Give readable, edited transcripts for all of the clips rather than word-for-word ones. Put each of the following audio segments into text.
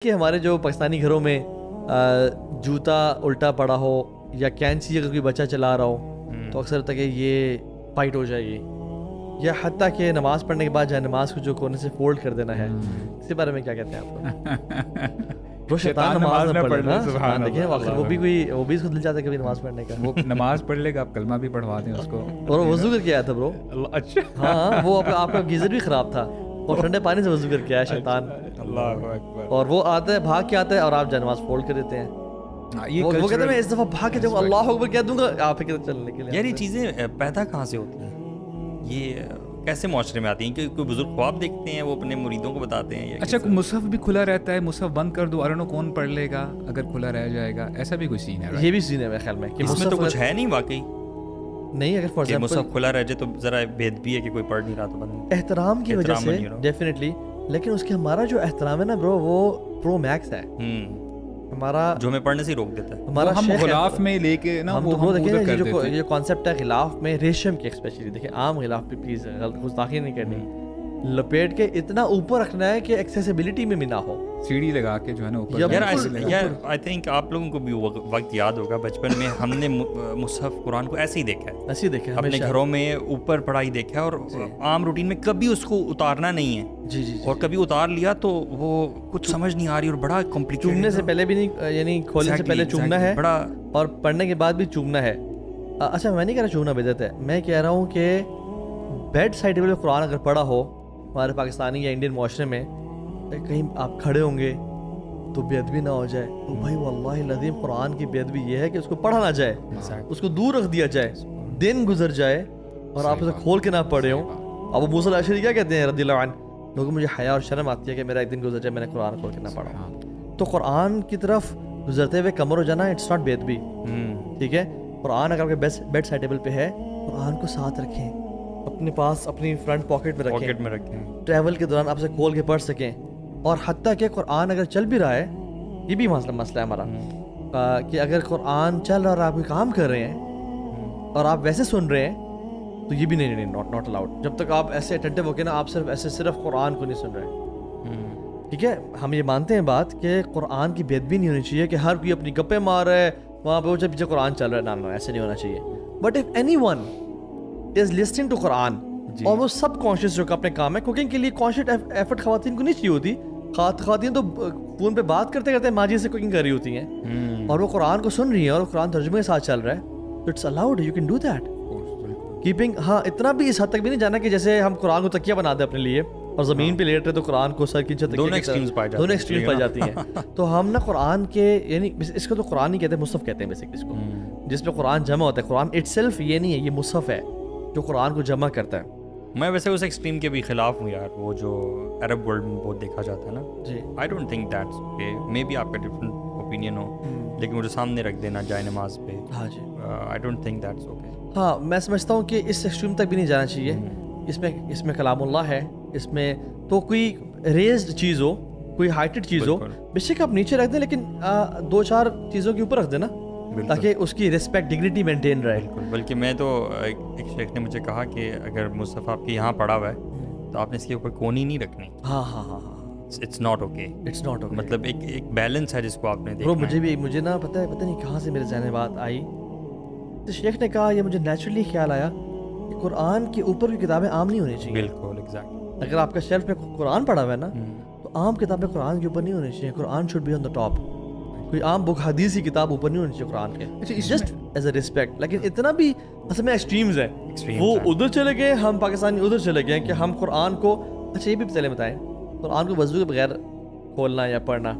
کہ ہمارے جو پاکستانی گھروں میں جوتا الٹا پڑا ہو یا کینچی اگر کوئی بچہ چلا رہا ہو تو اکثر تک یہ فائٹ ہو جائے گی, یا حتیٰ کہ نماز پڑھنے کے بعد جائے نماز کو جو کونے سے فولڈ کر دینا ہے, اس کے بارے میں کیا کہتے ہیں آپ کو؟ شیطان نماز نہ پڑھ لینا, دیکھیں وہ بھی اس کو دل چاہتا ہے کبھی نماز پڑھنے کا, وہ نماز پڑھ لے گا, آپ کلمہ بھی پڑھوا دیں اس کو. اور وہ وضو کر کے آیا تھا برو. اچھا ہاں, وہ آپ کا گیزر بھی خراب تھا اور ٹھنڈے پانی سے وضو کر کے آیا شیطان. اللہ اکبر. اور وہ آتا ہے بھاگ کے آتا ہے اور آپ جائے نماز فولڈ کر دیتے ہیں. وہ کہتے ہیں میں اس دفعہ بھاگ کے جب اللہ اکبر کہہ دوں گا آپ کے چلنے کے لیے. یار یہ چیزیں پیدا کہاں سے ہوتی ہیں, یہ کیسے معاشرے میں آتی ہیں؟ کہ کوئی بزرگ خواب دیکھتے ہیں وہ اپنے مریدوں کو بتاتے ہیں؟ اچھا مصحف بھی کھلا رہتا ہے, مصحف بند کر دو, ارنو کون پڑھ لے گا اگر کھلا رہ جائے گا, ایسا بھی کوئی سین ہے؟ یہ بھی سین ہے میرے خیال میں کہ اس میں تو کچھ ہے نہیں واقعی نہیں. اگر فار ایگزامپل مصحف کھلا رہ جائے تو ذرا بید بھی ہے کہ کوئی پڑھ نہیں رہا تو بند, احترام کی وجہ سے ڈیفینیٹلی, لیکن اس کے ہمارا جو احترام ہے نا برو وہ پرو میکس ہے ہمارا, جو ہمیں پڑھنے سے روک دیتا ہے. ہمارا ہم غلاف میں لے کے نا وہ دیکھیں یہ کانسیپٹ ہے غلاف میں, ریشم کی اسپیشلی دیکھیں, عام غلاف پہ پلیز گستاخی نہیں کرنی, لپیٹ کے اتنا اوپر رکھنا ہے کہ ایکسیسیبلٹی میں بھی نہ ہو, سیڑھی لگا کے جو ہے نا اوپر. یار آئی تھنک آپ لوگوں کو بھی وقت یاد ہوگا بچپن میں ہم نے مصحف قرآن کو ایسے ہی دیکھا ہے, ایسے ہی دیکھا ہے اپنے گھروں میں اوپر پڑھائی دیکھا ہے, اور عام روٹین میں کبھی اس کو اتارنا نہیں ہے. جی جی, اور کبھی اتار لیا تو وہ کچھ سمجھ نہیں آ رہی اور بڑا کمپلیکیٹڈ. چومنے سے پہلے بھی نہیں, یعنی کھولنے سے پہلے چومنا ہے بڑا, اور پڑھنے کے بعد بھی چومنا ہے. اچھا میں نہیں کہہ رہا چومنا بدعت ہے, میں کہہ رہا ہوں کہ بیڈ سائڈ ٹیبل پہ قرآن اگر پڑھا ہو ہمارے پاکستانی یا انڈین معاشرے میں, کہیں آپ کھڑے ہوں گے تو بے ادبی نہ ہو جائے, تو بھائی واللہ العظیم قرآن کی بے ادبی یہ ہے کہ اس کو پڑھا نہ جائے, اس کو دور رکھ دیا جائے, دن گزر جائے اور آپ اسے کھول کے نہ پڑھے ہوں. اب وہ موسیٰ الاشعری کیا کہتے ہیں رضی اللہ عنہ, لوگوں مجھے حیا اور شرم آتی ہے کہ میرا ایک دن گزر جائے میں نے قرآن کھول کے نہ پڑھا. تو قرآن کی طرف گزرتے ہوئے کمر ہو جانا اٹس ناٹ بے ادبی, ٹھیک ہے. قرآن اگر آپ کے بیڈ سائڈ ٹیبل پہ ہے, قرآن کو ساتھ رکھیں, اپنے پاس اپنی فرنٹ پاکٹ میں رکھیں, ٹریول کے دوران آپ سے کھول کے پڑھ سکیں. اور حتیٰ کہ قرآن اگر چل بھی رہا ہے, یہ بھی مسئلہ ہے ہمارا کہ اگر قرآن چل رہا اور آپ کوئی کام کر رہے ہیں اور آپ ویسے سن رہے ہیں تو یہ بھی نہیں ناٹ الاؤڈ, جب تک آپ ایسے اٹینٹو ہو کے نا آپ صرف قرآن کو نہیں سن رہے, ٹھیک ہے. ہم یہ مانتے ہیں بات کہ قرآن کی بے ادبی نہیں ہونی چاہیے کہ ہر کوئی اپنی گپیں مار رہا ہے وہاں پہ پیچھے قرآن چل رہا ہے, نہ ایسے نہیں ہونا چاہیے. But if anyone is listening to Quran اور وہ سب کانشیس جو کہ اپنے کام ہے, کوکنگ کے لیے کانشیس ایفرٹ خواتین کو نہیں چاہیے ہوتی, خواتین تو فون پہ بات کرتے کرتے ماں جی سے کوکنگ کر رہی ہوتی ہیں اور وہ قرآن کو سن رہی ہیں اور قرآن ترجمے کے ساتھ چل رہا ہے, تو it's allowed, you can do that keeping. ہاں اتنا بھی اس حد تک بھی نہیں جانا کہ جیسے ہم قرآن کو تکیہ بنا دیں اپنے لیے اور زمین پہ لیٹ رہے تو قرآن کو سر کی نیچے, دونوں ایکسٹریمز پائی جاتی ہیں. تو ہم نا قرآن کے, یعنی اس کو تو قرآن نہیں کہتے, مصحف کہتے ہیں بیسکلی اس کو, جس پہ قرآن جمع ہوتا ہے. قرآن اٹ سیلف یہ نہیں ہے, یہ مصحف ہے جو قرآن کو جمع کرتا ہے. میں ویسے اس ایکسٹریم کے بھی خلاف ہوں یار, وہ جو عرب ورلڈ میں بہت دیکھا جاتا ہے نا. جی, I don't think that's okay, maybe آپ کا ڈفرینٹ اوپینین ہو, لیکن مجھے سامنے رکھ دینا جائے نماز پہ, ہاں جی, I don't think that's okay. ہاں میں سمجھتا ہوں کہ اس ایکسٹریم تک بھی نہیں جانا چاہیے. اس میں کلام اللہ ہے, اس میں تو کوئی ریزڈ چیز ہو, کوئی ہائٹڈ چیز ہو, بے شک آپ نیچے رکھ دیں, لیکن 2-4 چیزوں کے اوپر رکھ دیں نا, تاکہ اس کی ریسپیکٹ ڈگنیٹی مینٹین رہے. بلکہ میں تو ایک شیخ نے مجھے کہا کہ اگر مصحف آپ کے یہاں پڑا ہوا ہے تو آپ نے اس کے اوپر کونی نہیں رکھنی. ہاں ہاں ہاں, it's not okay, it's not okay. مطلب ایک بیلنس ہے جس کو آپ نے دیکھنا. مجھے نا پتہ نہیں کہاں سے میرے ذہن میں بات آئی, تو شیخ نے کہا, یہ مجھے نیچرلی خیال آیا کہ قرآن کے اوپر کی کتابیں عام نہیں ہونی چاہیے. بالکل ایگزیکٹلی. اگر آپ کا شیلف میں قرآن پڑھا ہوا ہے نا, تو عام کتابیں قرآن کے اوپر نہیں ہونی چاہیے. Quran should be on the top. کوئی عام بک حدیث کی کتاب اوپر نہیں ہونی چاہیے قرآن کے, جسٹ ایز اے ریسپیکٹ. لیکن اتنا بھی اصل میں ایکسٹریمز ہیں, وہ ادھر چلے گئے, ہم پاکستانی ادھر چلے گئے کہ ہم قرآن کو, اچھا یہ بھی پہلے بتائیں, قرآن کو وضو کے بغیر کھولنا یا پڑھنا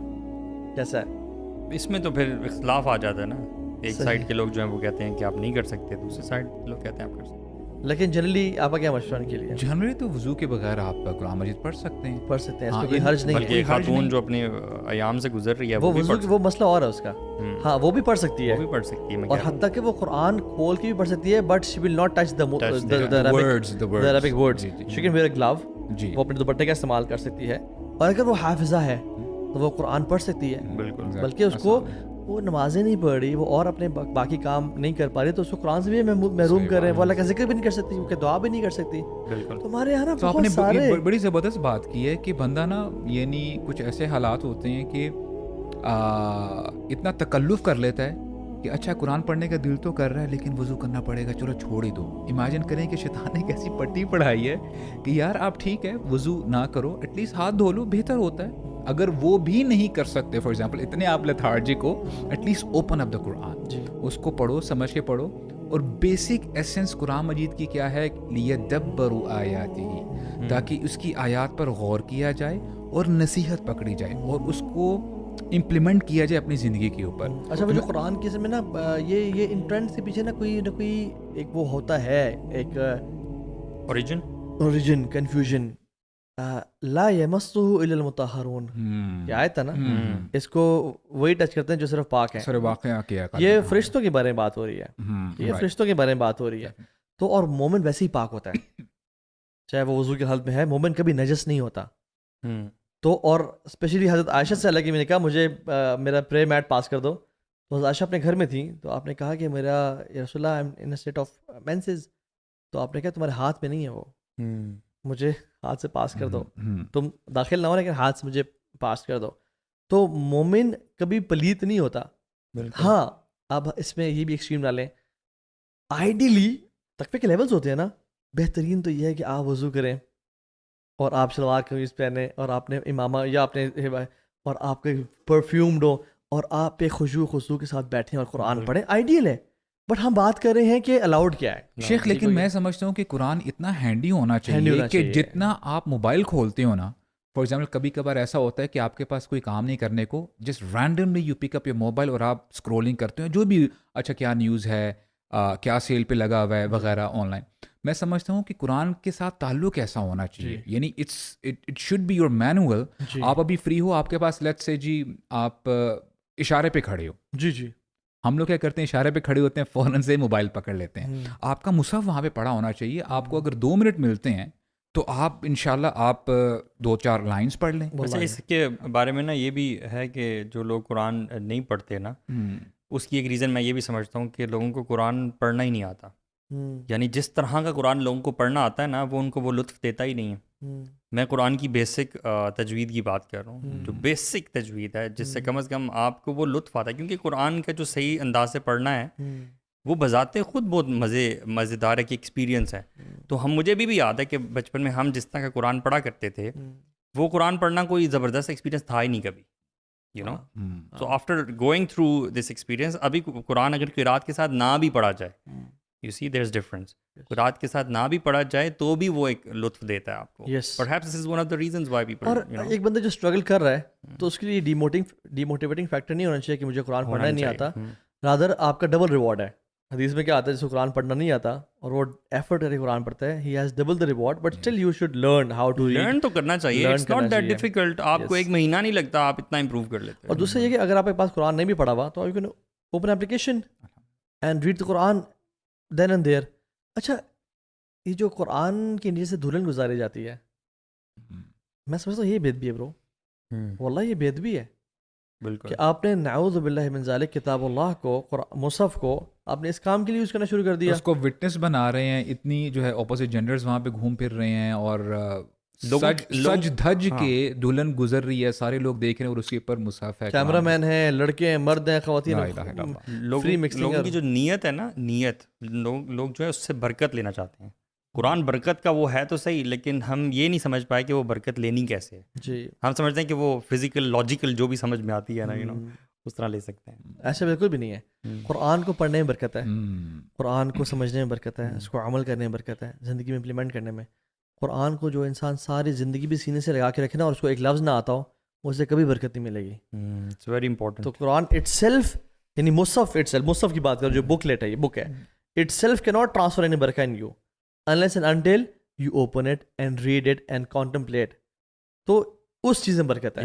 کیسا ہے؟ اس میں تو پھر اختلاف آ جاتا ہے نا. ایک سائڈ کے لوگ جو ہیں وہ کہتے ہیں کہ آپ نہیں کر سکتے, دوسرے سائڈ کے لوگ کہتے ہیں آپ کر سکتے. لیکن جنرلی آپ کا کیا مشورہ کے لیے؟ جنرلی تو وضو کے بغیر آپ قرآن مجید پڑھ سکتے ہیں, اس پہ کوئی حرج نہیں ہے. بلکہ خاتون جو اپنے ایام سے گزر رہی ہے وہ مسئلہ اور ہے اس کا. ہاں وہ بھی پڑھ سکتی ہے, اور حتیٰ کہ وہ قرآن کھول کے بھی پڑھ سکتی ہے, but she will not touch the Arabic words. She can wear a glove. وہ اپنے دوپٹے کا استعمال کر سکتی ہے, اور اگر وہ حافظہ ہے تو وہ قرآن پڑھ سکتی ہے, بلکہ اس کو وہ نمازیں نہیں پڑھ رہی, وہ اور اپنے باقی کام نہیں کر پا رہی, تو اس کو قرآن سے بھی محروم کر رہے ہیں, وہ اللہ کا ذکر بھی نہیں کر سکتی, وہ دعا بھی نہیں کر سکتی. بالکل. تمہارے یہاں نا تو آپ بہت نے سارے بڑی زبردست بات کی ہے کہ بندہ نا یعنی کچھ ایسے حالات ہوتے ہیں کہ اتنا تکلف کر لیتا ہے کہ اچھا قرآن پڑھنے کا دل تو کر رہا ہے لیکن وضو کرنا پڑے گا, چلو چھوڑ ہی دو. امیجن کریں کہ شیطان نے ایک ایسی پٹی پڑھائی ہے کہ یار آپ ٹھیک ہے وضو نہ کرو, ایٹ لیسٹ ہاتھ دھو لو, بہتر ہوتا ہے. اگر وہ بھی نہیں کر سکتے, فار ایگزامپل اتنے آپ لیتھارجک ہو, ایٹ لیسٹ اوپن اپ دا قرآن, اس کو پڑھو, سمجھ کے پڑھو. اور بیسک ایسنس قرآن مجید کی کیا ہے, لیدبروا آیاتہ, تاکہ اس کی آیات پر غور کیا جائے اور نصیحت پکڑی جائے اور اس کو امپلیمنٹ کیا جائے اپنی زندگی کے اوپر. اچھا وہ جو قرآن کے میں نا یہ ان ٹرینڈ سے پیچھے نا کوئی ایک وہ ہوتا ہے, ایک اوریجن کنفیوژن, لا یمسہ الا المطہرون, یہ آیت ہے نا, اس کو وہی ٹچ کرتے ہیں جو صرف پاک ہیں. سر واقعہ کیا یہ فرشتوں کے بارے میں بات ہو رہی ہے, یہ فرشتوں کے بارے میں بات ہو رہی ہے. تو اور مومن ویسے ہی پاک ہوتا ہے, چاہے وہ وضو کی حالت میں ہے, مومن کبھی نجس نہیں ہوتا. تو اور اسپیشلی حضرت عائشہ سے اللہ کی میں نے کہا مجھے میرا پرے میٹ پاس کر دو, تو حضرت عائشہ اپنے گھر میں تھی, تو آپ نے کہا کہ میرا یا رسول اللہ I am in a state of menses, تو آپ نے کہا تمہارے ہاتھ میں نہیں ہے وہ, مجھے ہاتھ سے پاس کر دو, تم داخل نہ ہو لیکن ہاتھ سے مجھے پاس کر دو. تو مومن کبھی پلیت نہیں ہوتا. ہاں اب اس میں یہ بھی ایکسٹریم ڈالیں, آئیڈیلی تقوی کے لیولز ہوتے ہیں نا, بہترین تو یہ ہے کہ آپ وضو کریں اور آپ شلوار قمیض پہنیں اور آپ نے امامہ یا آپ نے اور آپ کے پرفیومڈ ہو اور آپ پہ خشوع خضوع کے ساتھ بیٹھیں اور قرآن پڑھیں, آئیڈیل ہے. بٹ ہم بات کر رہے ہیں کہ الاؤڈ کیا ہے شیخ, لیکن میں سمجھتا ہوں کہ قرآن اتنا ہینڈی ہونا چاہیے کہ جتنا آپ موبائل کھولتے ہو نا, فار ایگزامپل کبھی کبھار ایسا ہوتا ہے کہ آپ کے پاس کوئی کام نہیں کرنے کو, just randomly you pick up your mobile اور آپ اسکرولنگ کرتے ہیں جو بھی, اچھا کیا نیوز ہے, کیا سیل پہ لگا ہوا ہے وغیرہ آن لائن. میں سمجھتا ہوں کہ قرآن کے ساتھ تعلق ایسا ہونا چاہیے, یعنی it should be your manual. آپ ابھی فری ہو, آپ کے پاس لیٹس سے جی آپ اشارے پہ کھڑے ہو, جی ہم لوگ کیا کرتے ہیں اشارے پہ کھڑے ہوتے ہیں, فوراً سے موبائل پکڑ لیتے ہیں. آپ کا مصحف وہاں پہ پڑھا ہونا چاہیے. آپ کو اگر 2 منٹ ملتے ہیں تو آپ انشاءاللہ آپ 2-4 لائنز پڑھ لیں. ویسے اس کے بارے میں نا یہ بھی ہے کہ جو لوگ قرآن نہیں پڑھتے نا, اس کی ایک ریزن میں یہ بھی سمجھتا ہوں کہ لوگوں کو قرآن پڑھنا ہی نہیں آتا. یعنی جس طرح کا قرآن لوگوں کو پڑھنا آتا ہے نا, وہ ان کو وہ لطف دیتا ہی نہیں ہے. میں قرآن کی بیسک تجوید کی بات کر رہا ہوں, جو بیسک تجوید ہے جس سے کم از کم آپ کو وہ لطف آتا ہے, کیونکہ قرآن کا جو صحیح انداز سے پڑھنا ہے وہ بذات خود بہت مزیدار ہے کہ ایکسپیرینس ہے. تو مجھے بھی یاد ہے کہ بچپن میں ہم جس طرح کا قرآن پڑھا کرتے تھے, وہ قرآن پڑھنا کوئی زبردست ایکسپیرینس تھا ہی نہیں کبھی, you know. So after going through this experience, ابھی قرآن اگر قرات کے ساتھ نہ بھی پڑھا جائے, you C there is difference, قرات کے ساتھ نہ بھی پڑھا جائے تو بھی وہ ایک لطف دیتا ہے آپ کو. Perhaps this is one of the reasons why people. اور ایک بندہ جو اسٹرگل کر رہا ہے تو اس کے لیے ڈیموٹیویٹنگ فیکٹر نہیں ہونا چاہیے کہ مجھے قرآن پڑھنا نہیں آتا, رادر آپ کا ڈبل ریوارڈ ہے. حدیث میں کیا آتا ہے, جس کو قرآن پڑھنا نہیں آتا اور وہ ایفرٹ کر کے قرآن پڑھتا ہے, he has double the reward, but still you should learn how to read. Learn تو کرنا چاہیے, اٹس ناٹ دیٹ ڈیفیکلٹ. آپ کو 1 مہینہ نہیں لگتا, آپ اتنا امپروو کر لیتے ہیں. اور دوسرا یہ کہ اگر آپ کے پاس قرآن نہیں بھی پڑھا ہوا تو you can open application and read the Quran then and there. اچھا یہ جو قرآن کے نیچے سے دلہن گزاری جاتی ہے, میں سمجھتا ہوں یہ بے ادبی ہے برو, واللہ یہ بے ادبی ہے. بالکل, کہ آپ نے نعوذ باللہ من ذالک کتاب اللہ کو, مصحف کو آپ نے اس کام کے لیے یوز کرنا شروع کر دیا. اس کو وٹنس بنا رہے ہیں, اتنی جو ہے اپوزٹ جینڈرز وہاں پہ گھوم پھر رہے ہیں اور سج دھج کے دلہن گزر رہی ہے, سارے لوگ دیکھ رہے ہیں اور اس کے اوپر مصحف ہے, کیمرہ مین ہیں, لڑکے ہیں, مرد ہیں, خواتین ہیں. لوگوں کی جو نیت ہے نا, نیت لوگ جو ہے اس سے برکت لینا چاہتے ہیں. قرآن برکت کا وہ ہے تو صحیح, لیکن ہم یہ نہیں سمجھ پائے کہ وہ برکت لینی کیسے ہے. جی, ہم سمجھتے ہیں کہ وہ فزیکل لاجیکل جو بھی سمجھ میں آتی ہے نا, یو نو, اس طرح لے سکتے ہیں. ایسا بالکل بھی نہیں ہے. قرآن کو پڑھنے میں برکت ہے, قرآن کو سمجھنے میں برکت ہے, اس کو عمل کرنے میں برکت ہے, زندگی میں امپلیمنٹ کرنے میں. قرآن کو جو انسان ساری زندگی بھی سینے سے لگا کے رکھے نا اور اس کو ایک لفظ نہ آتا ہو, اسے کبھی برکت نہیں ملے گی. It's very important. تو قرآن اٹ سیلف, یعنی مصحف کی بات کرو, جو بک لیٹ ہے, یہ بک ہے, اٹ سیلف کی not transfer any barakah in you unless and until you open it and read it and contemplate. تو اس چیز میں برکت ہے.